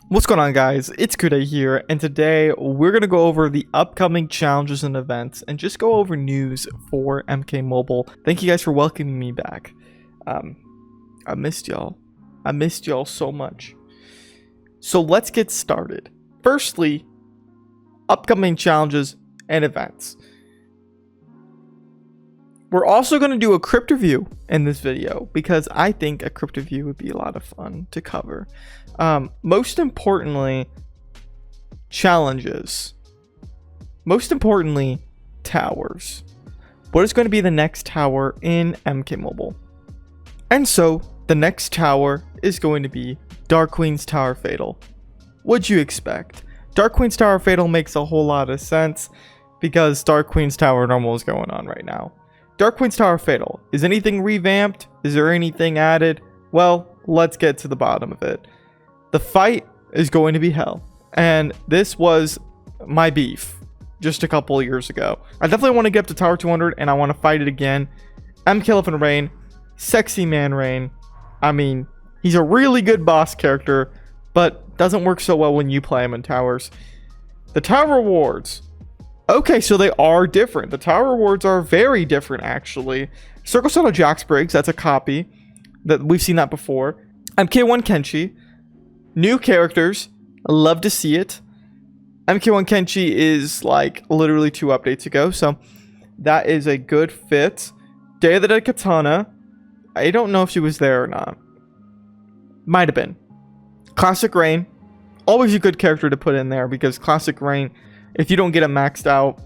What's going on, guys? It's Krypt here, and today we're going to go over the upcoming challenges and events and just go over news for MK Mobile. Thank you guys for welcoming me back. I missed y'all. I missed y'all so much. So let's get started. Firstly, upcoming challenges and events. We're also going to do a Krypt review in this video because I think a Krypt review would be a lot of fun to cover. Most importantly, challenges. Most importantly, towers. What is going to be the next tower in MK Mobile? And so, the next tower is going to be Dark Queen's Tower Fatal. What'd you expect? Dark Queen's Tower Fatal makes a whole lot of sense because Dark Queen's Tower Normal is going on right now. Dark Queen's Tower Fatal. Is anything revamped? Is there anything added? Well, let's get to the bottom of it. The fight is going to be hell. And this was my beef just a couple of years ago. I definitely want to get up to Tower 200 and I want to fight it again. MK11 Rain, Sexy Man Rain. I mean, he's a really good boss character, but doesn't work so well when you play him in towers. The tower rewards. Okay, so they are different. The tower rewards are very different, actually. Circle Shot of Jax Briggs, that's a copy. That we've seen that before. MK1 Kenshi. New characters. I love to see it. MK1 Kenshi is like literally 2 updates ago, so that is a good fit. Day of the Dead Katana. I don't know if she was there or not. Might have been. Classic Rain. Always a good character to put in there because Classic Rain, if you don't get it maxed out,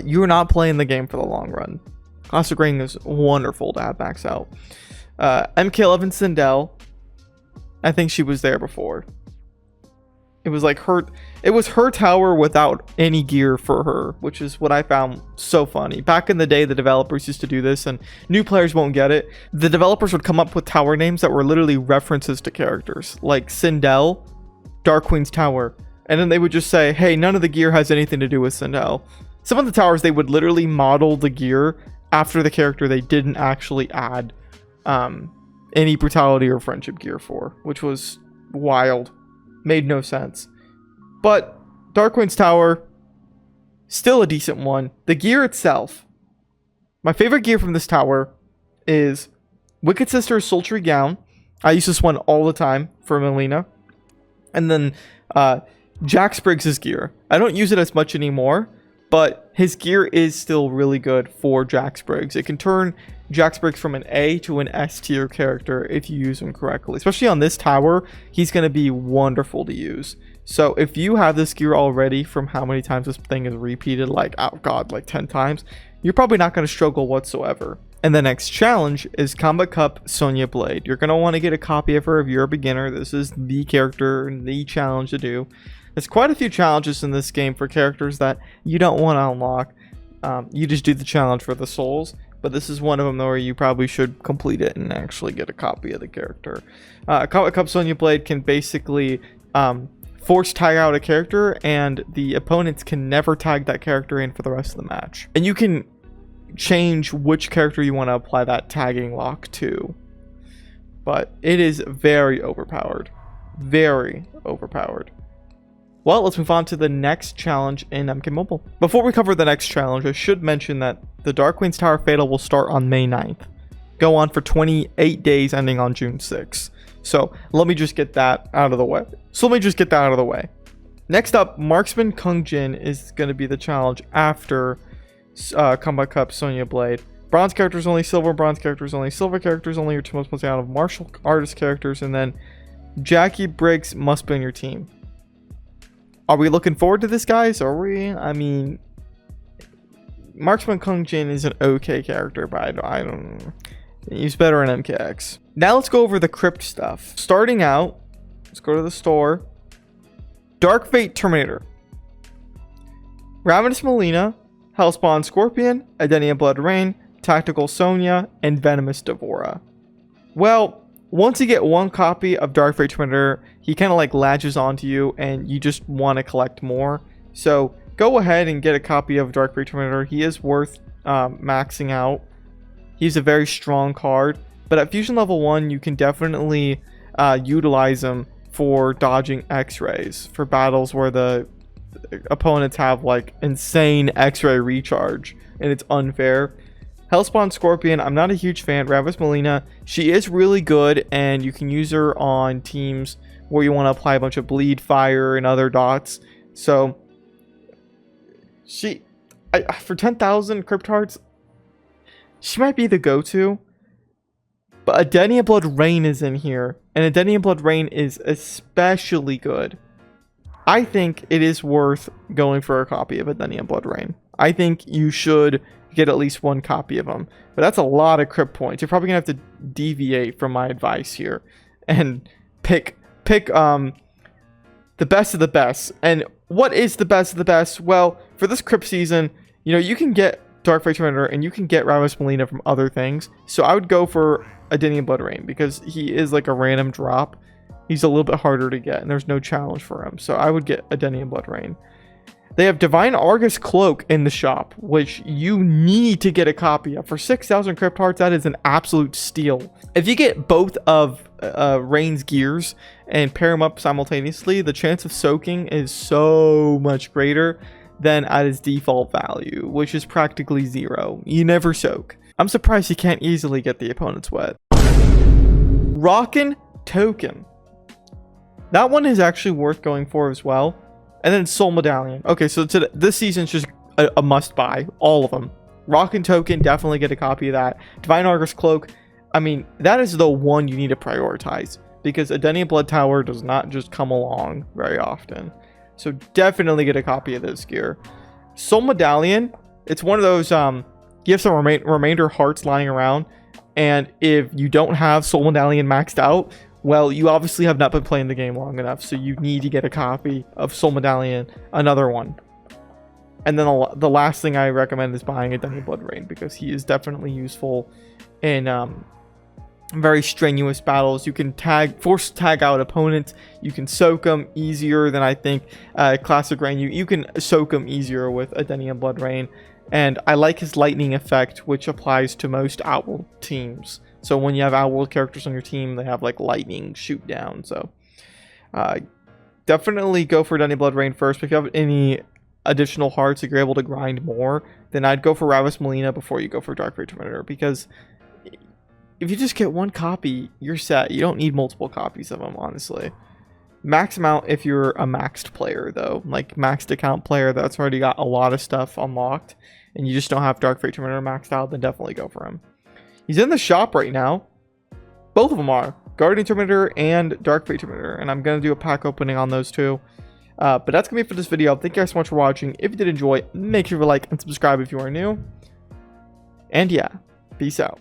you're not playing the game for the long run. Classic Rain is wonderful to have maxed out. MK11 Sindel. I think she was there before. It was like her. It was her tower without any gear for her, which is what I found so funny. Back in the day, the developers used to do this, and new players won't get it. The developers would come up with tower names that were literally references to characters, like Sindel, Dark Queen's Tower, and then they would just say, "Hey, none of the gear has anything to do with Sindel." Some of the towers they would literally model the gear after the character they didn't actually add any brutality or friendship gear for, which was wild. Made no sense. But Dark Queen's Tower, still a decent one. The gear itself, my favorite gear from this tower is Wicked Sister's Sultry Gown. I use this one all the time for Melina. And then Jax Briggs' gear. I don't use it as much anymore, but his gear is still really good for Jax Briggs. It can turn Jax Briggs from an A to an S tier character if you use him correctly. Especially on this tower, he's going to be wonderful to use. So if you have this gear already from how many times this thing is repeated, like, oh god, like 10 times, you're probably not going to struggle whatsoever. And the next challenge is Combat Cup Sonya Blade. You're going to want to get a copy of her if you're a beginner. This is the character and the challenge to do. There's quite a few challenges in this game for characters that you don't want to unlock. You just do the challenge for the souls. But this is one of them where you probably should complete it and actually get a copy of the character. Combat Cup Sonya Blade can basically force tag out a character, and the opponents can never tag that character in for the rest of the match. And you can change which character you want to apply that tagging lock to. But it is very overpowered. Very overpowered. Well, let's move on to the next challenge in MK Mobile. Before we cover the next challenge, I should mention that the Dark Queen's Tower Fatal will start on May 9th. Go on for 28 days ending on June 6th. So let me just get that out of the way. Next up, Marksman Kung Jin is going to be the challenge after Combat Cup Sonya Blade. Bronze characters only, silver, bronze characters only, silver characters only, your two most out of martial artist characters, and then Jackie Briggs must be on your team. Are we looking forward to this, guys? Are we? I mean, Marksman Kung Jin is an okay character, but I don't. He's better in MKX. Now let's go over the Krypt stuff. Starting out, let's go to the store. Dark Fate Terminator, Ravenous Melina, Hellspawn Scorpion, Edenia Blood Rain, Tactical Sonya, and Venomous Devora. Well, once you get one copy of Dark Fate Terminator, he kind of like latches onto you and you just want to collect more. So go ahead and get a copy of Dark Fate Terminator. He is worth maxing out. He's a very strong card, but at Fusion level 1, you can definitely utilize him for dodging X-rays for battles where the opponents have like insane X-ray recharge and it's unfair. Hellspawn Scorpion, I'm not a huge fan. Ravis Melina, she is really good, and you can use her on teams where you want to apply a bunch of bleed, fire, and other dots. So, for 10,000 Krypt hearts, she might be the go-to. But Edenia Blood Rain is in here, and Edenia Blood Rain is especially good. I think it is worth going for a copy of Edenia Blood Rain. I think you should get at least one copy of them. But that's a lot of Krypt points. You're probably going to have to deviate from my advice here and pick the best of the best. And what is the best of the best? Well, for this Krypt season, you know, you can get Dark Fate Tormentor and you can get Ravis Melina from other things. So I would go for Edenia Blood Rain because he is like a random drop. He's a little bit harder to get and there's no challenge for him. So I would get Edenia Blood Rain. They have Divine Argus Cloak in the shop, which you need to get a copy of. For 6,000 Krypt hearts, that is an absolute steal. If you get both of Rain's gears and pair them up simultaneously, the chance of soaking is so much greater than at its default value, which is practically 0. You never soak. I'm surprised you can't easily get the opponents wet. Rockin' Token. That one is actually worth going for as well. And then Soul Medallion. Okay, so this season's just a must-buy. All of them. Rockin' Token, definitely get a copy of that. Divine Argus Cloak, I mean, that is the one you need to prioritize. Because Edenia Blood Tower does not just come along very often. So definitely get a copy of this gear. Soul Medallion, it's one of those, you have some remainder hearts lying around. And if you don't have Soul Medallion maxed out, well, you obviously have not been playing the game long enough, so you need to get a copy of Soul Medallion, another one. And then the last thing I recommend is buying Edenia Blood Rain, because he is definitely useful in very strenuous battles. You can force tag out opponents. You can soak them easier than I think Classic Rain. You can soak them easier with Edenia Blood Rain. And I like his lightning effect, which applies to most Outworld teams. So when you have Outworld characters on your team, they have like lightning shoot down. So definitely go for Edenia Blood Rain first. If you have any additional hearts, if you're able to grind more, then I'd go for Ravis Melina before you go for Dark Fate Tormentor. Because if you just get one copy, you're set. You don't need multiple copies of them, honestly. Max them out if you're a maxed player, though. Like maxed account player that's already got a lot of stuff unlocked, and you just don't have Dark Fate Tormentor maxed out, then definitely go for him. He's in the shop right now. Both of them are. Guardian Tormentor and Dark Fate Tormentor. And I'm going to do a pack opening on those two. But that's going to be it for this video. Thank you guys so much for watching. If you did enjoy, make sure to like and subscribe if you are new. And yeah, peace out.